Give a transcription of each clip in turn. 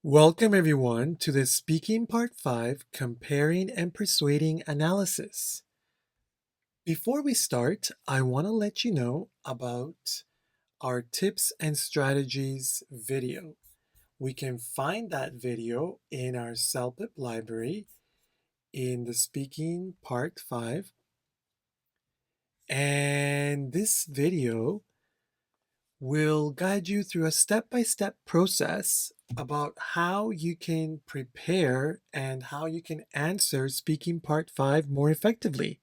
Welcome everyone to the Speaking Part 5 Comparing and Persuading Analysis. Before we start, I want to let you know about our tips and strategies video. We can find that video in our CELPIP library in the Speaking Part 5. And this video will guide you through a step-by-step process about how you can prepare and how you can answer Speaking Part 5 more effectively.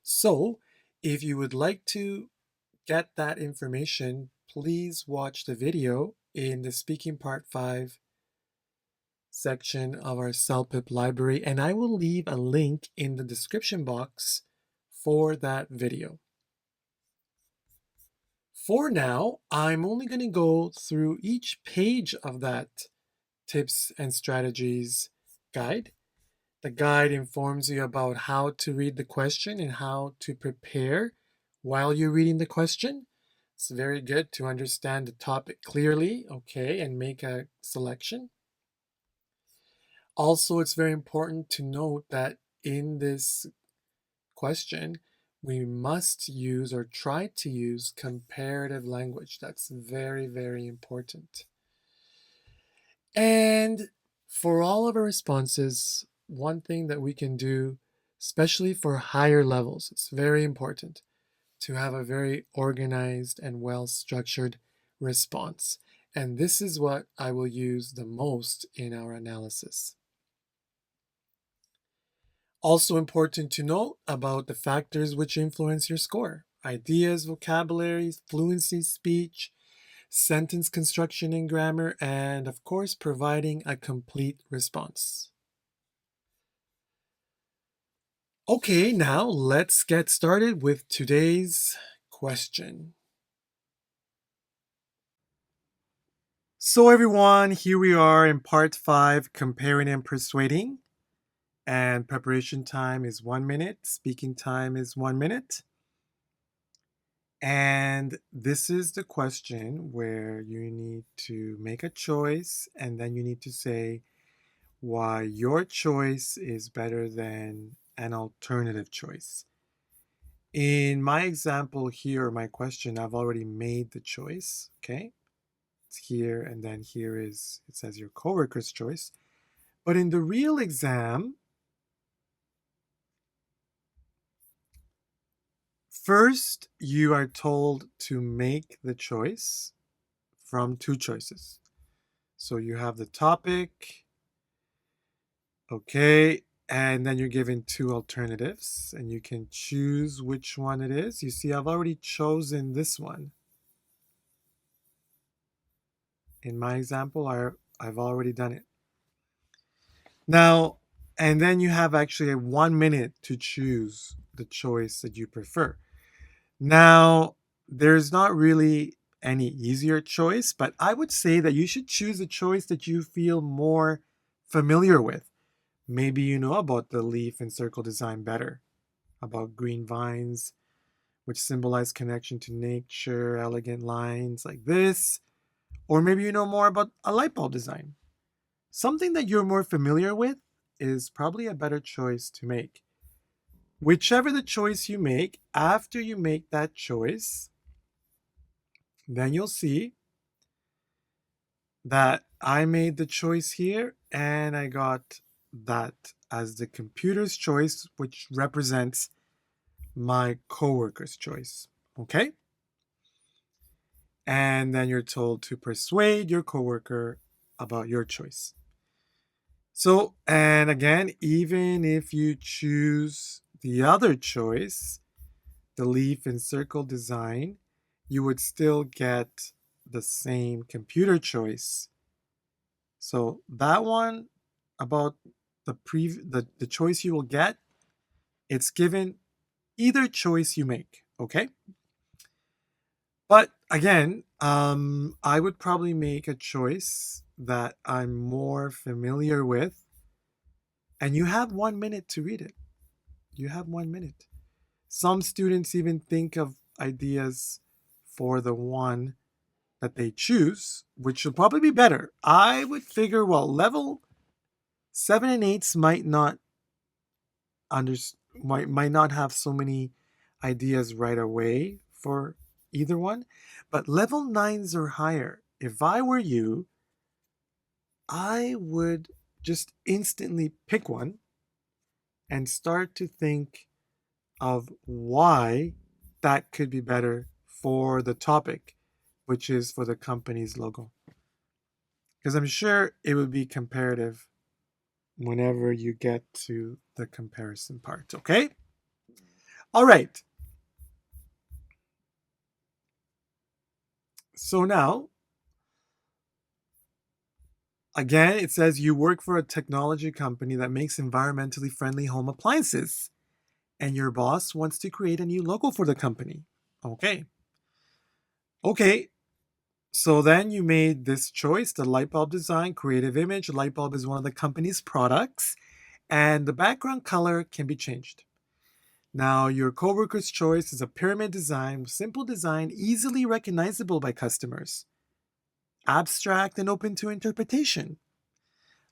So, if you would like to get that information, please watch the video in the Speaking Part 5 section of our CELPIP library, and I will leave a link in the description box for that video. For now, I'm only going to go through each page of that tips and strategies guide. The guide informs you about how to read the question and how to prepare while you're reading the question. It's very good to understand the topic clearly, okay, and make a selection. Also, it's very important to note that in this question, we must use or try to use comparative language. That's very, very important. And for all of our responses, one thing that we can do, especially for higher levels, it's very important to have a very organized and well-structured response. And this is what I will use the most in our analysis. Also important to note about the factors which influence your score: ideas, vocabulary, fluency, speech, sentence construction and grammar, and of course, providing a complete response. Okay, now let's get started with today's question. So everyone, here we are in part 5, comparing and persuading. And preparation time is 1 minute, speaking time is 1 minute. And this is the question where you need to make a choice and then you need to say why your choice is better than an alternative choice. In my example here, my question, I've already made the choice, okay? It's here, and then here is, it says your coworker's choice. But in the real exam, first you are told to make the choice from 2 choices. So you have the topic, okay, and then you're given 2 alternatives, and you can choose which one it is. You see, I've already chosen this one. In my example, I've already done it. Now, and then you have actually 1 minute to choose the choice that you prefer. Now, there's not really any easier choice, but I would say that you should choose a choice that you feel more familiar with. Maybe you know about the leaf and circle design better, about green vines, which symbolize connection to nature, elegant lines like this. Or maybe you know more about a light bulb design. Something that you're more familiar with is probably a better choice to make. Whichever the choice you make, after you make that choice, then you'll see that I made the choice here and I got that as the computer's choice, which represents my coworker's choice. Okay? And then you're told to persuade your coworker about your choice. So, and again, even if you choose the other choice, the leaf and circle design, you would still get the same computer choice. So that one about the choice you will get, it's given either choice you make, okay? But again, I would probably make a choice that I'm more familiar with, and you have 1 minute to read it. You have 1 minute. Some students even think of ideas for the one that they choose, which will probably be better. I would figure, well, level 7 and 8s under, might not have so many ideas right away for either one, but level 9s or higher, if I were you, I would just instantly pick one and start to think of why that could be better for the topic, which is for the company's logo. Because I'm sure it would be comparative whenever you get to the comparison part, okay? All right. So now, again, it says you work for a technology company that makes environmentally friendly home appliances, and your boss wants to create a new logo for the company. Okay. Okay. So then you made this choice, the light bulb design, creative image. Light bulb is one of the company's products, and the background color can be changed. Now, your coworker's choice is a pyramid design, simple design, easily recognizable by customers, abstract and open to interpretation.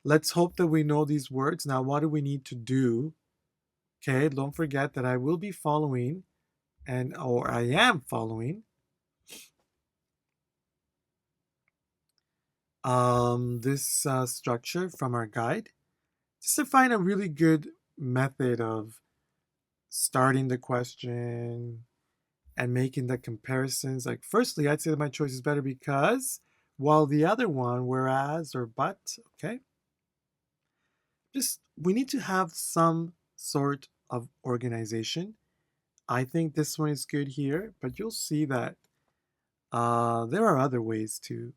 Let's hope that we know these words. Now, what do we need to do? Okay, don't forget that I will be following, or I am following, this structure from our guide, just to find a really good method of starting the question and making the comparisons. Like, firstly, I'd say that my choice is better because, while the other one, whereas or but, okay, just we need to have some sort of organization. I think this one is good here, but you'll see that there are other ways to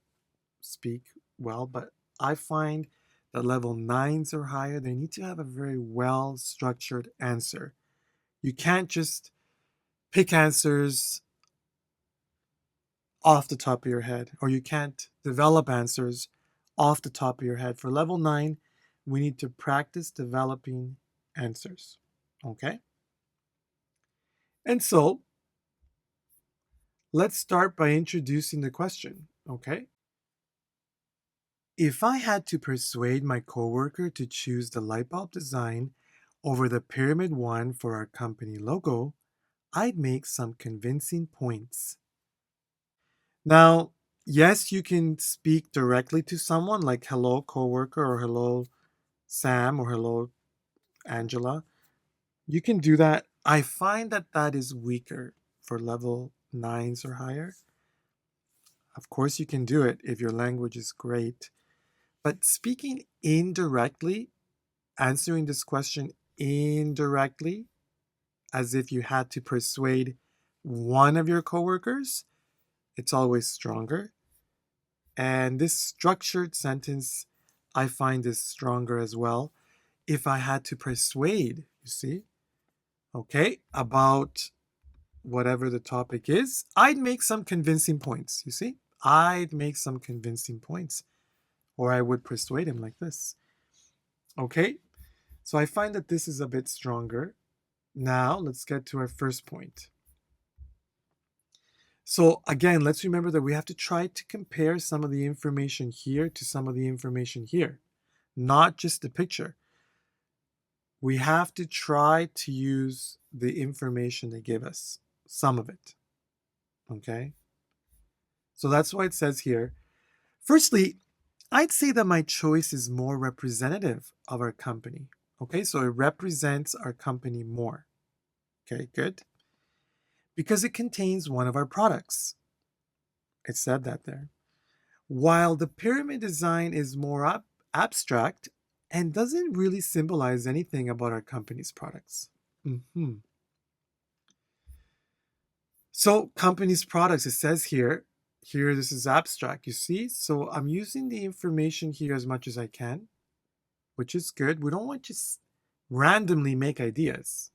speak well, but I find that level 9s or higher, they need to have a very well structured answer. You can't just pick answers off the top of your head, or you can't develop answers off the top of your head. For level 9, we need to practice developing answers. Okay? And so, let's start by introducing the question. Okay? If I had to persuade my coworker to choose the light bulb design over the pyramid one for our company logo, I'd make some convincing points. Now, yes, you can speak directly to someone like hello coworker or hello Sam or hello Angela. You can do that. I find that that is weaker for level 9s or higher. Of course, you can do it if your language is great. But speaking indirectly, answering this question indirectly, as if you had to persuade one of your coworkers, it's always stronger. And this structured sentence, I find is stronger as well. If I had to persuade, you see, okay, about whatever the topic is, I'd make some convincing points, you see? I'd make some convincing points, or I would persuade him like this. Okay, so I find that this is a bit stronger. Now, let's get to our first point. So again, let's remember that we have to try to compare some of the information here to some of the information here, not just the picture. We have to try to use the information they give us, some of it. Okay? So that's why it says here, firstly, I'd say that my choice is more representative of our company. Okay, so it represents our company more. Okay, good. Because it contains one of our products. It said that there. While the pyramid design is more abstract and doesn't really symbolize anything about our company's products. So, company's products, it says here, this is abstract, you see? So, I'm using the information here as much as I can, which is good. We don't want to just randomly make ideas,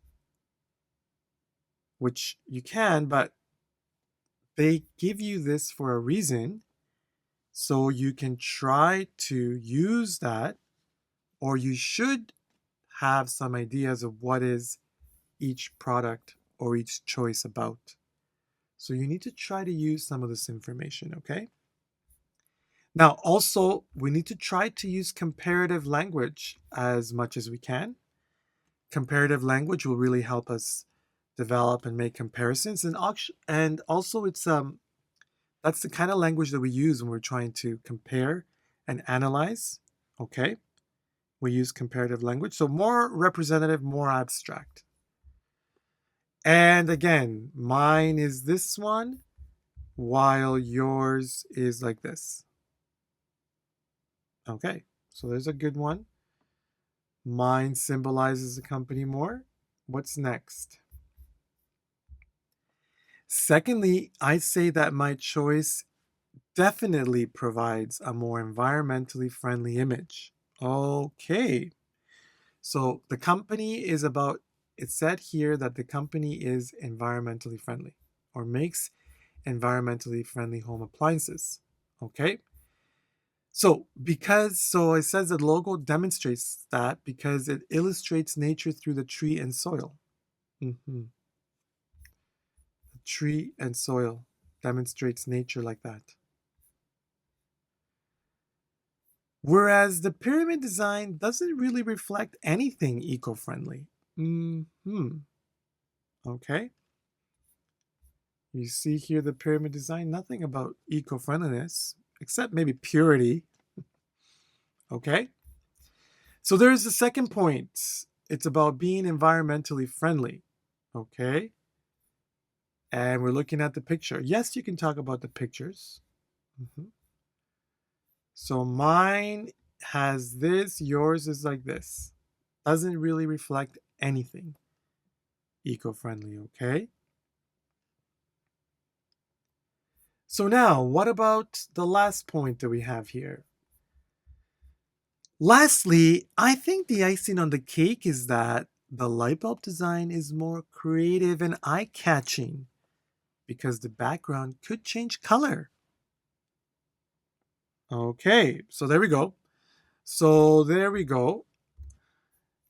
which you can, but they give you this for a reason. So, you can try to use that, or you should have some ideas of what is each product or each choice about. So you need to try to use some of this information, okay? Now, also, we need to try to use comparative language as much as we can. Comparative language will really help us develop and make comparisons, and also it's that's the kind of language that we use when we're trying to compare and analyze. Okay, we use comparative language, so more representative, more abstract. And again, mine is this one, while yours is like this. Okay, so there's a good one. Mine symbolizes the company more. What's next? Secondly, I say that my choice definitely provides a more environmentally friendly image. Okay, so the company is about, it said here that the company is environmentally friendly or makes environmentally friendly home appliances. Okay, so it says the logo demonstrates that because it illustrates nature through the tree and soil. Mhm. The tree and soil demonstrates nature like that. Whereas the pyramid design doesn't really reflect anything eco-friendly. Hmm. Okay. You see here the pyramid design, nothing about eco-friendliness, except maybe purity. Okay. So there's the second point. It's about being environmentally friendly. Okay. And we're looking at the picture. Yes, you can talk about the pictures. Mhm. So mine has this, yours is like this. Doesn't really reflect anything eco-friendly, okay? So now, what about the last point that we have here? Lastly, I think the icing on the cake is that the light bulb design is more creative and eye-catching because the background could change color. Okay, so there we go. So there we go.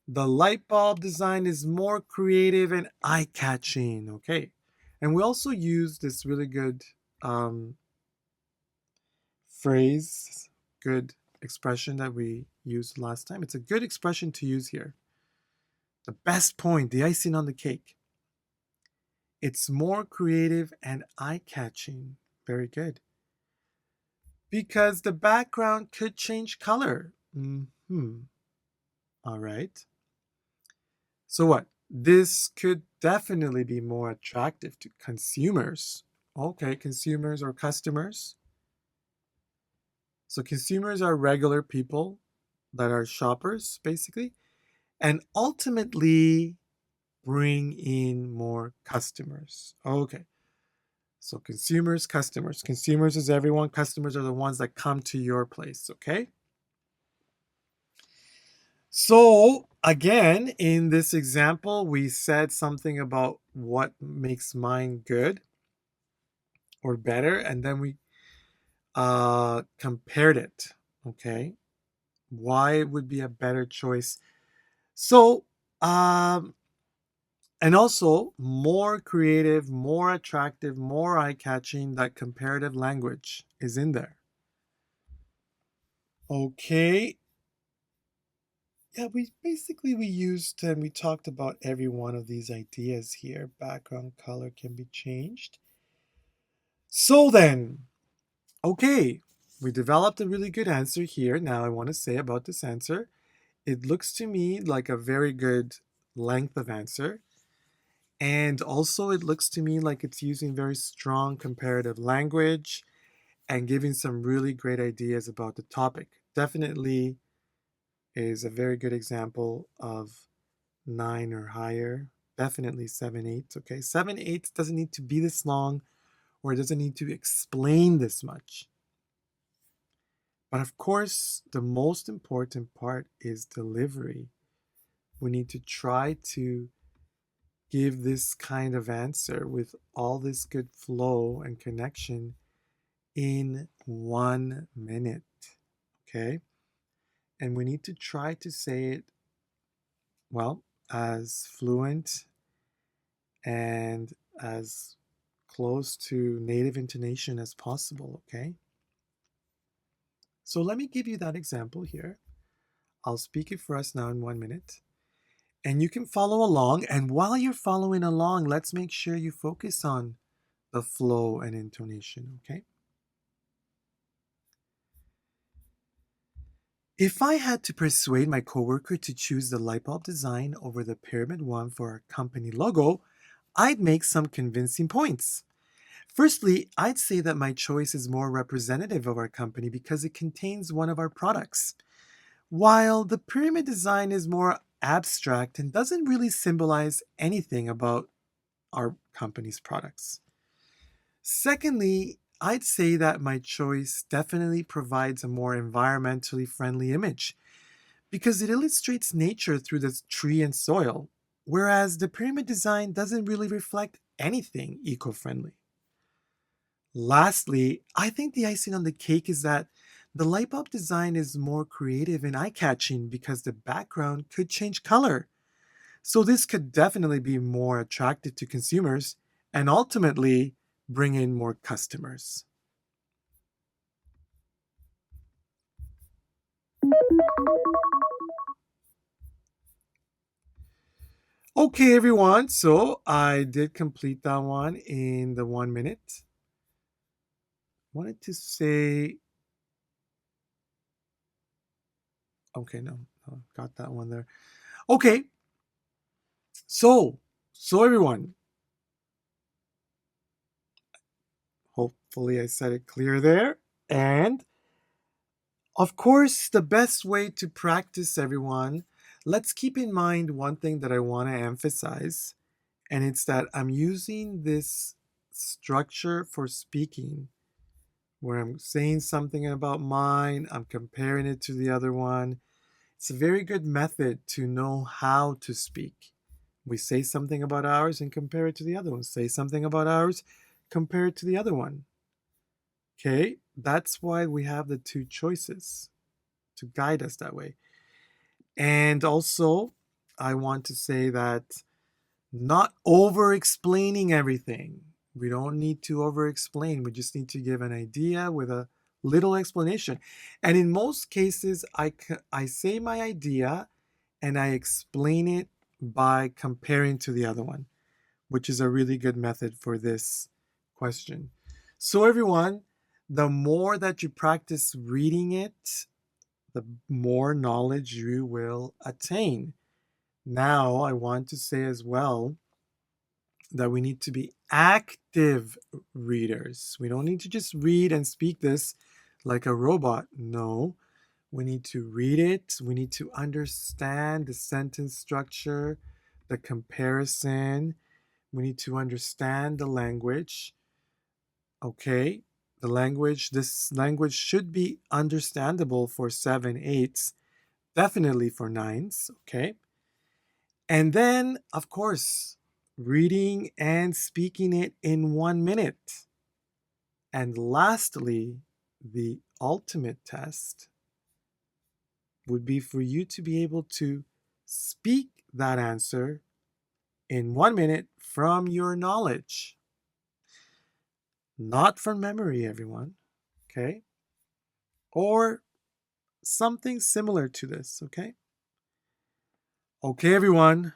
The light bulb design is more creative and eye-catching. Okay. And we also use this really good um, phrase, good expression that we used last time. It's a good expression to use here. The best point, the icing on the cake. It's more creative and eye-catching. Very good. Because the background could change color. All right. So what? This could definitely be more attractive to consumers. Okay, consumers or customers. So consumers are regular people that are shoppers, basically, and ultimately bring in more customers. Okay. So consumers, customers. Consumers is everyone. Customers are the ones that come to your place, okay? So again, in this example, we said something about what makes mine good or better, and then we compared it. Okay, why it would be a better choice. So, and also more creative, more attractive, more eye-catching. That comparative language is in there. Okay. Yeah, we used and we talked about every one of these ideas here. Background color can be changed. So then, okay, we developed a really good answer here. Now I want to say about this answer. It looks to me like a very good length of answer. And also it looks to me like it's using very strong comparative language and giving some really great ideas about the topic. Definitely is a very good example of 9 or higher. Definitely 7/8. Okay, 7/8 doesn't need to be this long or it doesn't need to explain this much. But of course, the most important part is delivery. We need to try to give this kind of answer with all this good flow and connection in 1 minute. Okay? And we need to try to say it, well, as fluent and as close to native intonation as possible. Okay? So let me give you that example here. I'll speak it for us now in 1 minute. And you can follow along. And while you're following along, let's make sure you focus on the flow and intonation, okay? If I had to persuade my coworker to choose the light bulb design over the pyramid one for our company logo, I'd make some convincing points. Firstly, I'd say that my choice is more representative of our company because it contains one of our products, while the pyramid design is more abstract and doesn't really symbolize anything about our company's products. Secondly, I'd say that my choice definitely provides a more environmentally friendly image because it illustrates nature through the tree and soil, whereas the pyramid design doesn't really reflect anything eco friendly. Lastly, I think the icing on the cake is that the light bulb design is more creative and eye catching because the background could change color. So, this could definitely be more attractive to consumers and ultimately bring in more customers. Okay, everyone. So, I did complete that one in the 1 minute. Wanted to say, okay, no, got that one there. Okay, so everyone, hopefully I said it clear there. And of course, the best way to practice, everyone, let's keep in mind one thing that I want to emphasize, and it's that I'm using this structure for speaking where I'm saying something about mine, I'm comparing it to the other one. It's a very good method to know how to speak. We say something about ours and compare it to the other one. Say something about ours, compare it to the other one. Okay? That's why we have the two choices to guide us that way. And also, I want to say that not over explaining everything. We don't need to over explain. We just need to give an idea with a little explanation. And in most cases, I say my idea and I explain it by comparing to the other one, which is a really good method for this question. So, everyone, the more that you practice reading it, the more knowledge you will attain. Now, I want to say as well that we need to be active readers. We don't need to just read and speak this like a robot. No, we need to read it. We need to understand the sentence structure, the comparison. We need to understand the language. Okay, this language should be understandable for seven, eights, definitely for nines. Okay. And then, of course, reading and speaking it in 1 minute. And lastly, the ultimate test would be for you to be able to speak that answer in 1 minute from your knowledge, not from memory, everyone. Okay? Or something similar to this. Okay? Okay, everyone.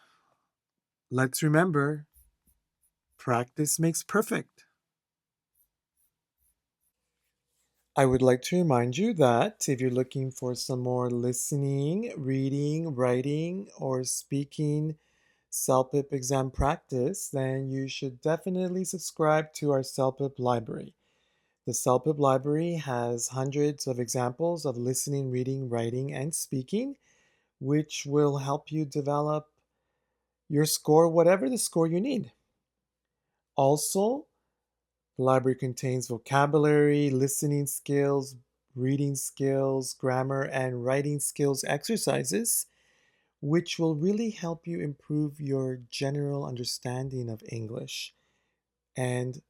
Let's remember practice makes perfect. I would like to remind you that if you're looking for some more listening, reading, writing, or speaking CELPIP exam practice, then you should definitely subscribe to our CELPIP library. The CELPIP library has hundreds of examples of listening, reading, writing, and speaking, which will help you develop your score, whatever the score you need. Also, the library contains vocabulary, listening skills, reading skills, grammar, and writing skills exercises, which will really help you improve your general understanding of English and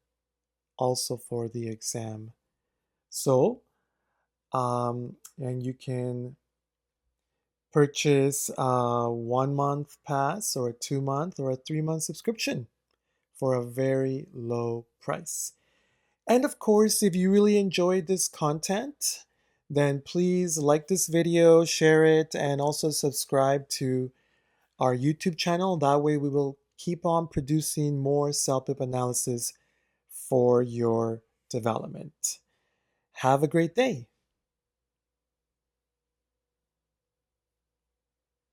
also for the exam. So, and you can purchase a 1 month pass or a 2 month or a 3 month subscription for a very low price. And of course, if you really enjoyed this content, then please like this video, share it, and also subscribe to our YouTube channel. That way we will keep on producing more CELPIP analysis for your development. Have a great day.